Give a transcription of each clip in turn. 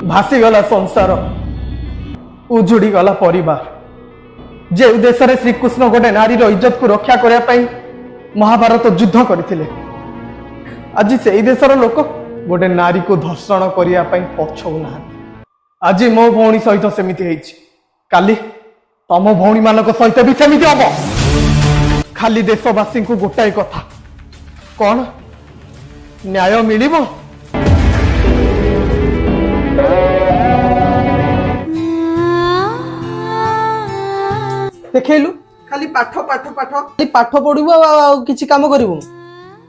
भासी गला संसार, उजुड़ी गला परिवार। जे उद्देश्य श्रीकृष्ण गोटे नारी इज्जत को रक्षा करने महाभारत युद्ध करते, आज से देशर लोक गोटे नारी को धर्षण करने पछौना। आज मो भौणी सहित सेमिति काली तम भौणी मान सहित भी सेमिति हम। खाली देशवासी को गोटाए कथा, कौन न्याय मिलिबो? देखैलु खाली पाठ पाठ पाठ खाली पाठ पढिबो आ किछि काम करिवो।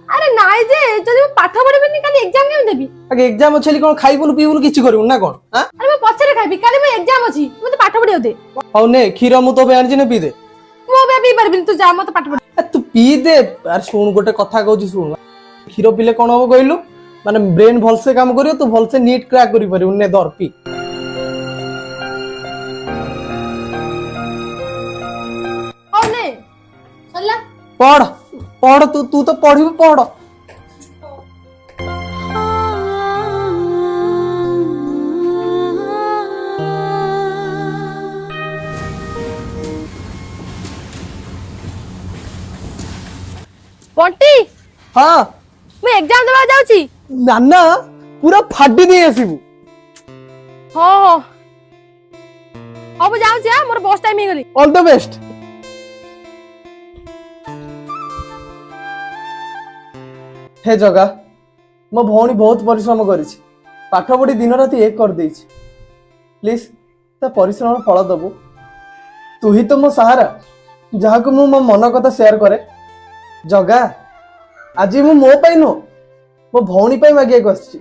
अरे नाइ जे जदि पाठ पढिबेनी खाली एग्जाम केम देबी? आगे एग्जाम अछि कोन खाइबोलु पीबोलु किछि करिवो ना कोन? हां अरे मैं पछरे खाइबी, काली मैं एग्जाम अछि, मते पाठ पढियो दे। हौ ने खीर मु तो बे आनि जे ने पी दे। मो बे पी परबिन, तू जा मते पाठ पढ। तू पी दे। यार सुन गोटे कथा कहूची सुन, खीर पीले कोन हो कहलु माने ब्रेन भल से काम करियो, तू भल से नीट क्रैक करि परिवो ने दर पी। हौ ने चलला पढ़ पढ़ तू तो पढ़िबो पढ़। बंटी हाँ मैं एग्जाम देबा जाउची। नाना पूरा फाडी दे आसीबू। हो हो अब जाउची। हां मोर बस टाइम हे गली। All the best. हे जगा मो भौणी बहुत परिश्रम करिछि, पाठ पढ़ी दिन राति एक कर देछि। प्लीज ता परिश्रम फल दबु। तू ही तो मो सहारा, जहा को मो मन कथा शेयर करे। जगा आज मु मो पाई नो मो भौणी पाई मागिया को आछि।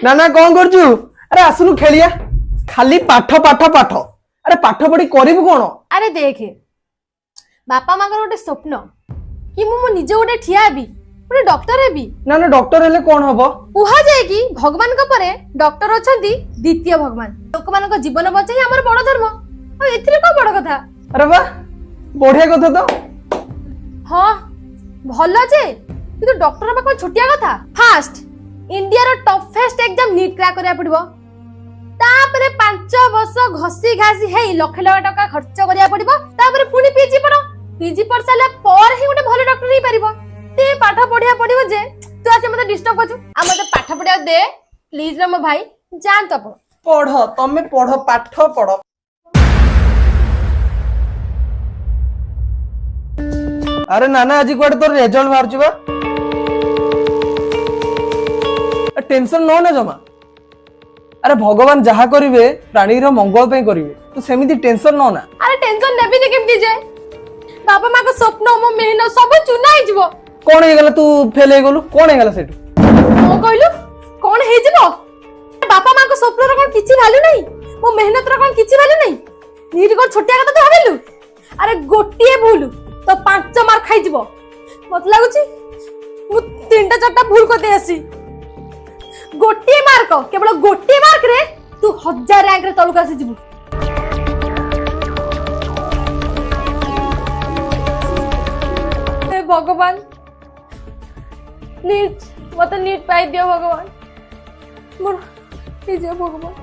नाना कौन करछु? अरे आसुनु खेलिया। खाली पाठ पाठ पाठ। अरे पाठ पढ़ी करिबु कोन? अरे देखे बापा मां गोटे स्वप्न कि मु निजे गोटे ठिया हेबी, गोटे डॉक्टर हेबी। ना ना डॉक्टर हेले कोन हबो? कुहा जाए कि भगवान को परे डॉक्टर अछंती द्वितीय भगवान। लोक मान को जीवन बचाई हमर बड़ धर्म। आ एथिरे को बड़ कथा? अरे वाह बढ़िया कथा तो। हां भलो जे, किंतु डॉक्टर बा कोन छोटिया कथा। फास्ट इंडिया रो टफेस्ट एग्जाम नीट क्रैक करिया पड़िबो, तापरे 5 वर्ष घसी घासी हेई लाख लाख टका खर्च करिया पड़िबो, तापरे पुनी पीजी पढो। पीजी पढ़ साला पर ही गोटे भलो डॉक्टर ही परिबो। ते पाठ पढ़िया पड़िबो जे तू आसे मते डिस्टर्ब करछु। आ मते पाठ पढ़िया दे प्लीज रे मो भाई, जान तो पढ़ तमे पढ़ पाठ पढ़। अरे नाना आज कोड तोर रिजल्ट बाहर छबा, टेंशन न ना जमा। अरे भगवान जहा करिवे प्राणी रो मंगल पे करिवे, तू सेमिति टेंशन न ना। अरे टेंशन नेबी ने केमति जे बाबा मां को स्वप्न मो मेहनत सब चुना ही जीवो। कोन हे गेला तू फेल हे गेलु? कोन हे गेला सेटू? मो कहलु कोन हे जीवो? बापा मां को स्वप्न रो कोन किछि वैल्यू नहीं, मो मेहनत रो कोन किछि वैल्यू नहीं। नीट को छोटिया कथा तो भाबिलु? अरे गोटिए भूल तो 5 मार्क खाइ जीवो। मत लागुची मु 3टा 4टा भूल को दे आसी। गोटिए मार्क, केवल गोटिए मार्क रे तू 1000 रैंक रे तळु आसी जीवु। हे भगवान प्लीज मत नीट पाई दियो भगवान, मोर प्लीज भगवान।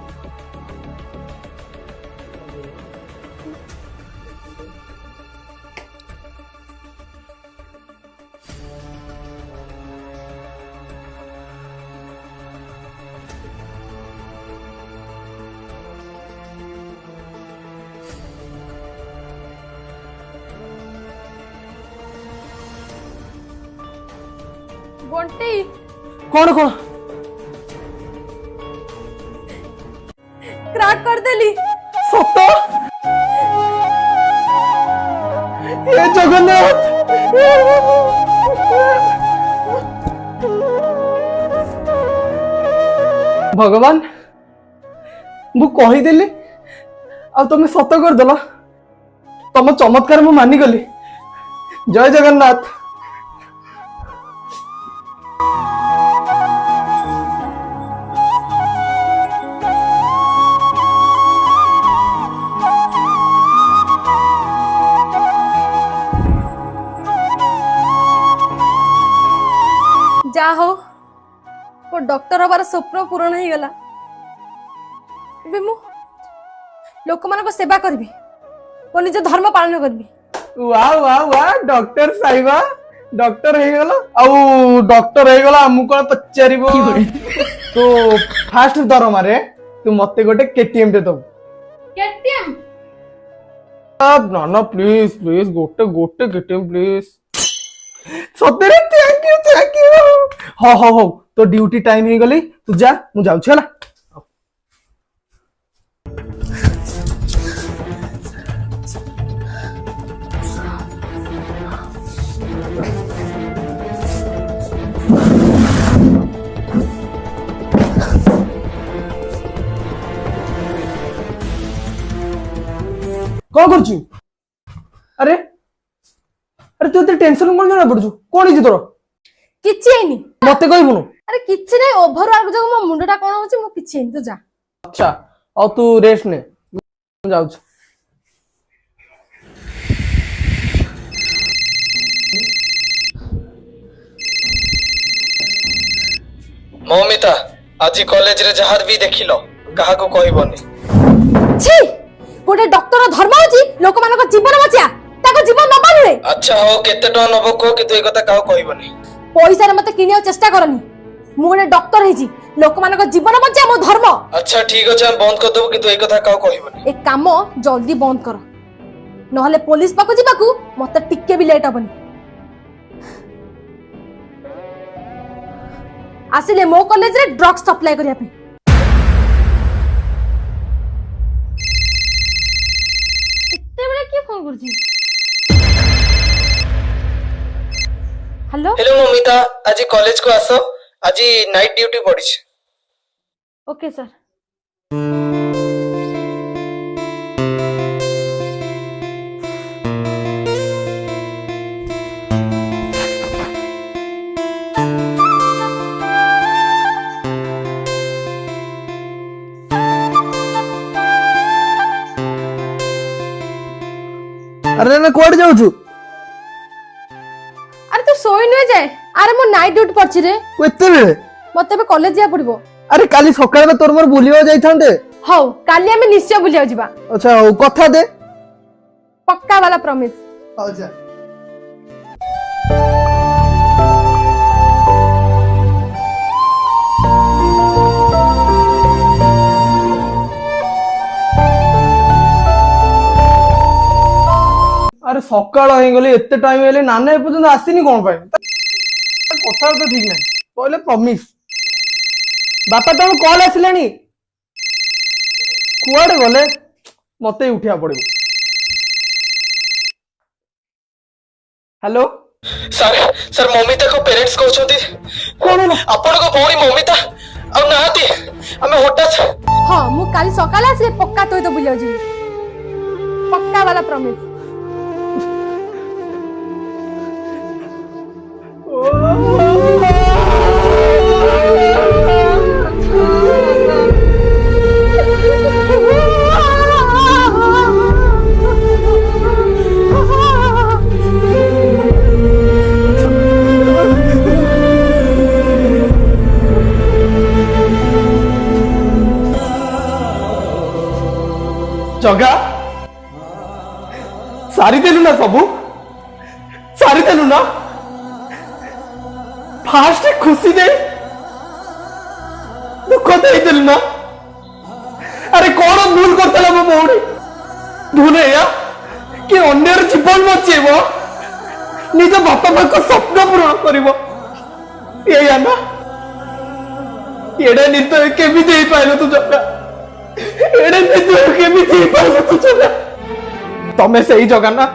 बंटी कौन कौन क्रैक कर देली। सत ये जगन्नाथ भगवान मु कहीदेली आ तुम सत करदेल। तुम चमत्कार मु मानिगली। जय जगन्नाथ। जा हो मो डॉक्टर हबार स्वप्न पूरण हो गला ଏବେ ମୁଁ ଲୋକମାନଙ୍କ ସେବା କରିବି ମୋ ନିଜ ଧର୍ମ ପାଳନ କରିବି वाह वाह वाह डॉक्टर साहिबा डॉक्टर हे गला आउ डॉक्टर हे गला हमु कोन पचारिबो तो फास्ट दरमा रे तू मते गोटे केटीएम दे दो केटीएम अब ना प्लीज प्लीज गोटे गोटे केटीएम प्लीज सतेरे थैंक यू हो तो ड्यूटी टाइम हे गली तू जा मु जाउ छला कौन करछु अरे अरे तू ते टेंशन कोन जणा पड़छु कोन हिज तोर किछि हेनी मते कहबुनु अरे किछि नै ओभरवर्क जको मो मुंडटा कोन होछि मो किछि हेनी तू जा अच्छा और तू रेस्ट ने मैं जाऊ छी मौमिता आज कॉलेज रे जहार भी देखिलो कहा को कहबनी छी गोटे डॉक्टर धर्म होछि लोक मानको जीवन बचिया ताको जीवन न बानुए अच्छा हो केते टन नबो को कि तू ए कथा काहो कहबनी पैसा रे मते किनियो चेष्टा करनी मु गोटे डॉक्टर हेछि लोक मानको जीवन बचिया मो धर्म अच्छा ठीक अछि हम बंद कर देबो कि तू ए कथा काहो कहबनी ए काम जल्दी बंद कर नहले पुलिस पाको जिबाकू मते टिके भी लेट हबनी आसिले मो कॉलेज रे ड्रग्स सप्लाई करिया पे इत्ते बड़े की फोन करछि हेलो हेलो मौमिता आज कॉलेज को आसो आज नाइट ड्यूटी पड़ी छे ओके सर अरे ना कोड जाऊ छु अरे तू सोई न जाए अरे मो नाइट ड्यूटी पड़छि रे एते बेले मते बे कॉलेज जा पड़िबो अरे काली सकाळे तोर मोर बुलियो जाइथांते हौ काली हमें निश्चय बुलिया जिबा अच्छा हो कथा दे पक्का वाला प्रॉमिस अच्छा अरे सकाळ हो गली एते टाइम हेले नाना ए पर्यंत आसीनी कोन पाए कथा तो ठीक नाही कहले प्रॉमिस बापा तुम कॉल आसिलानी कुआडे गले मते उठिया पड़िबो हेलो सर सर मौमिता को पेरेंट्स कहउछथि कोन आपण को भौणी मौमिता आ नाती हमें हठात हां मु काली सकाळ आसे पक्का तोय तो बुलिया जिबी पक्का वाला प्रॉमिस जगा सारी देलु ना सबू सारी देलु ना फास्ट खुशी दे दुख दे देलु ना अरे कौन भूल करतला मो भौणी भूल या कि अन्यर जीवन बचेबो निज बापा मां को स्वप्न पूर्ण करिवो ये ना एडे निर्दय केमी दे पाइलो तू जगा एडे निर्दय केमी दे पाइलो तू जगा तमे सही जगा ना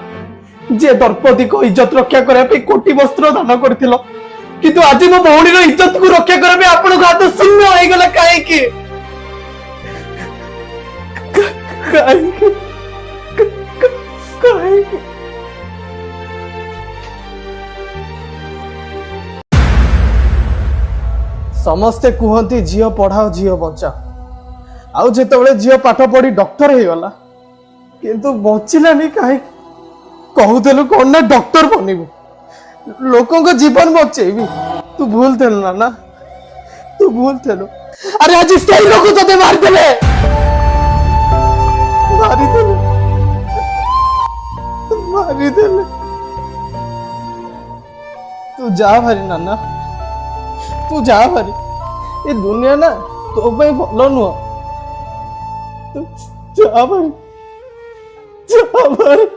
जे द्रौपदी को इज्जत रक्षा करे पे कोटी वस्त्र दान करथिलो किंतु आज मो भौणी रो इज्जत को रक्षा करे पे आपन को हाथ शून्य होई गला काहे की काहे की समस्ते कहती झील पढ़ाओ झील बचाओ आउ जेतेबेले झील पाठ पढ़ी डॉक्टर हो गला किंतु बचिलानी काहे कहूलु कौन ना डॉक्टर बनइबू लोकों को जीवन बचेबी तू भूल थे नाना, तू भूल थे। अरे आज से लोग तो मार देले, मारी देले, मारी देले। तू जा भारी नाना, तू जा भारी। ये दुनिया ना तो भाई भल नुह। तू जा भारी, जा भारी।